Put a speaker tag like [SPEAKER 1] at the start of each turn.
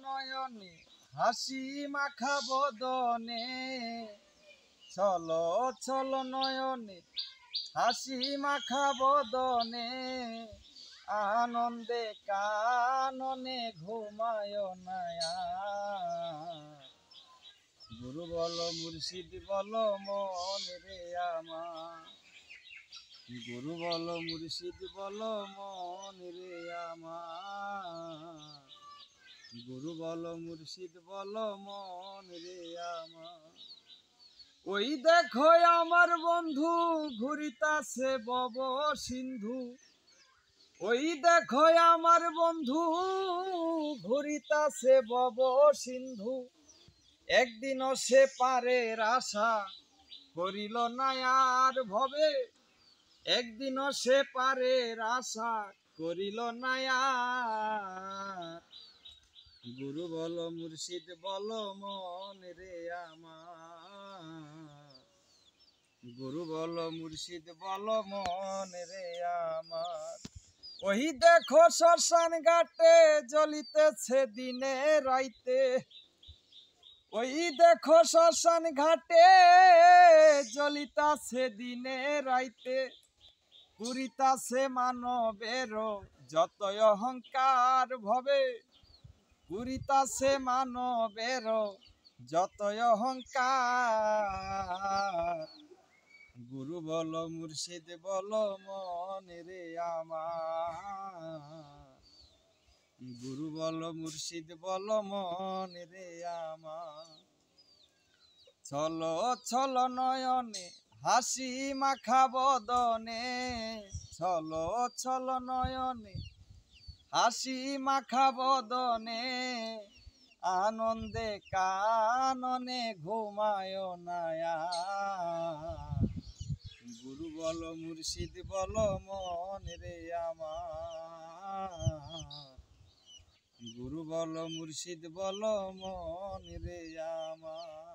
[SPEAKER 1] নয়নে হাসি মাখা বদনে, চলো চলো নয়নে হাসি মাখা বদনে, আনন্দে কাননে ঘুমায় না। গুরু বলো মুর্শিদ বলো মন রে আমার, গুরু বলো মুর্শিদ বলো মন রে আমার, গুরু বলো মুর্শিদ বলো মন রে আমার। ওই দেখো আমার বন্ধু ঘুরিতাছে বব সিন্ধু, ওই দেখো আমার বন্ধু ঘুরিতাছে বব সিন্ধু, একদিনও সে পারের আশা করিল না আর ভবে, একদিনও সে পারের আশা করিল না আর। গুরু বলো মুর্শিদ বলো মন রে আমার, গুরু বলো মুর্শিদ বলো মন রে আমার। ওই দেখো শ্মশান ঘাটে জ্বলিতেছে দিনে রাইতে, ওই দেখো শ্মশান ঘাটে জ্বলিতাছে দিনে রাইতে, পুরিতাছে মানবের যতই অহংকার ভবে, পুরিতাছে মানবের যতই অহংকার। গুরু বলো মুর্শিদ বলো মন রে আমার, গুরু বলো মুর্শিদ বলো মন রে আমার। চলো চলো নয়নে হাসি মাখা বদনে, চলো চলো নয়নে হাসি মাখা বদনে, আনন্দে কাননে ঘুমায় না। গুরু বলো মুর্শিদ বলো মন রে আমার, গুরু বলো মুর্শিদ বলো মন রে আমার।